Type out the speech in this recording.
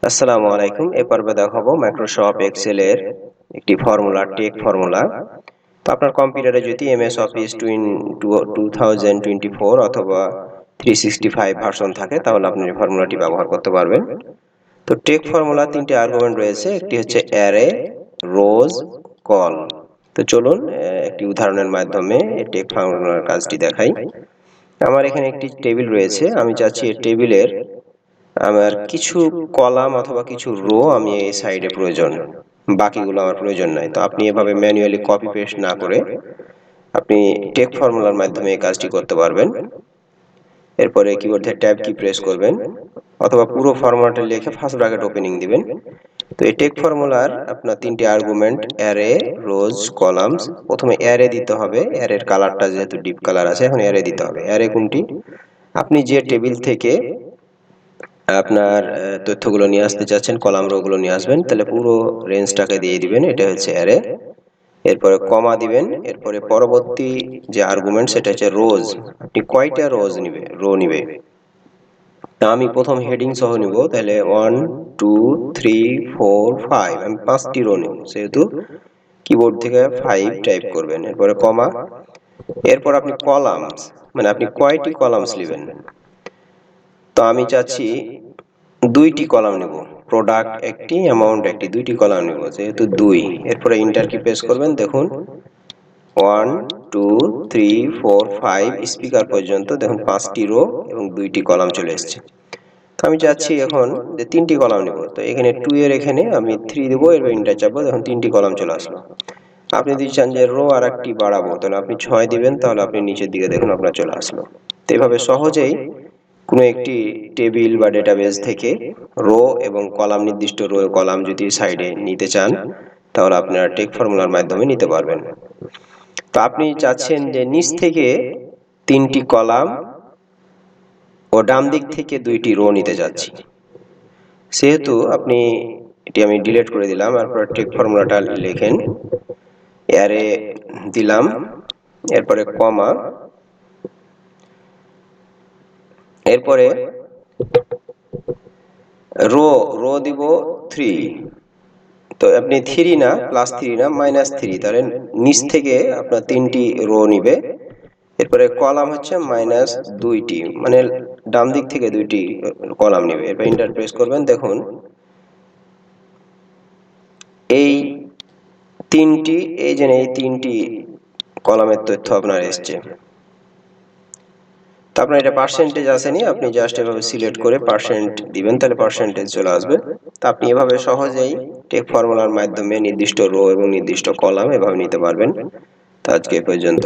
আসসালামু আলাইকুম। এ পর্বে দেখাবো মাইক্রোসফট এক্সেল এর একটি ফর্মুলা, টেক ফর্মুলা। তো আপনার কম্পিউটারে যদি এমএস অফিস 2024 অথবা 365 ভার্সন থাকে তাহলে আপনি এই ফর্মুলাটি ব্যবহার করতে পারবেন। তো টেক ফর্মুলা তিনটি আর্গুমেন্ট রয়েছে, একটি হচ্ছে অ্যারে, রোজ, কল। তো চলুন একটি উদাহরণের মাধ্যমে টেক ফর্মুলার কাজটি দেখাই। আমার এখানে একটি টেবিল রয়েছে, আমি চাচ্ছি এই টেবিলের আমার কিছু কলাম অথবা কিছু রো আমি এই সাইডে প্রয়োজন, বাকিগুলো আমার প্রয়োজন নাই। তো আপনি এভাবে ম্যানুয়ালি কপি পেস্ট না করে আপনি টেক ফর্মুলার মাধ্যমে এই কাজটি করতে পারবেন। এরপরে কিবোর্ড থেকে ট্যাব কি প্রেস করবেন অথবা পুরো ফর্মুলাটা লিখে ফার্স্ট ব্র্যাকেট ওপেনিং দিবেন। তো এই টেক ফর্মুলার আপনার তিনটি আর্গুমেন্ট অ্যারে, রোজ, কলামস। প্রথমে অ্যারে দিতে হবে, অ্যারের কালারটা যেহেতু ডিপ কালার আছে এখন অ্যারে দিতে হবে। অ্যারে কোনটি? আপনি যে টেবিল থেকে আপনার তথ্যগুলো নিয়ে আসতে চাচ্ছেন, কলাম রো গুলো নিয়ে আসবেন, তাহলে পুরো রেঞ্জটাকে দিয়ে দিবেন, এটা হচ্ছে অ্যারে। এরপরে কমা দিবেন, এরপরে পরবর্তী যে আর্গুমেন্ট সেটা হচ্ছে রোজ। আপনি কয়টা রো নিবে। তা আমি প্রথম হেডিং সহ নিব, তাহলে 1 2 3 4 5 আমি 5টি রো নিব, সেহেতু কিবোর্ড থেকে 5 টাইপ করবেন, এরপরে কমা। এরপর আপনি কলামস, মানে আপনি কয়টি কলামস নেবেন। তো আমি চাচ্ছি 2টি কলাম নেব, প্রোডাক্ট একটি, অ্যামাউন্ট একটি, 2টি কলাম নেব, যেহেতু 2। এরপরে এন্টার কি প্রেস করবেন, দেখুন 1 2 3 4 5 স্পিকার পর্যন্ত দেখুন 5টি রো এবং 2টি কলাম চলে এসেছে। তো আমি চাচ্ছি এখন যে 3টি কলাম নেব, তো এখানে 2 এর এখানে আমি 3 দেব, এরপর এন্টার চাপবো, দেখুন 3টি কলাম চলে আসলো। আপনি যদি চান যে রো আর একটি বাড়াবো, তাহলে আপনি 6 দিবেন, তাহলে আপনি নিচের দিকে দেখুন আপনার চলে আসলো। তো এভাবে সহজেই কোনো একটি টেবিল বা ডেটাবেস থেকে রো এবং কলাম, নির্দিষ্ট রো কলাম যদি সাইডে নিতে চান তাহলে আপনারা টেক ফর্মুলার মাধ্যমে নিতে পারবেন। তো আপনি চাচ্ছেন যে নিচ থেকে 3টি কলাম ও ডান দিক থেকে 2টি রো নিতে যাচ্ছি, সেহেতু আপনি এটি আমি ডিলিট করে দিলাম। এরপর টেক ফর্মুলাটা লেখেন, অ্যারে দিলাম, এরপরে কমা, এরপরে রো দিব 3। তো আপনি 3 না, +3 না, -3, তাহলে নিচ থেকে আপনার 3টি রো নিবে। এরপরে কলাম হচ্ছে -2টি, মানে ডান দিক থেকে 2টি কলাম নিবে। এরপর এন্টার প্রেস করবেন, দেখুন এই 3টি, এই যে এই 3টি কলামের তথ্য আপনার এসছে। তো আপনার এটা পার্সেন্টেজ আসেনি, আপনি জাস্ট এভাবে সিলেক্ট করে পার্সেন্ট দিবেন, তাহলে পার্সেন্টেজ চলে আসবে। তো আপনি এভাবে সহজেই টেক ফর্মুলার মাধ্যমে নির্দিষ্ট রো এবং নির্দিষ্ট কলাম এভাবে নিতে পারবেন। তো আজকে এই পর্যন্ত।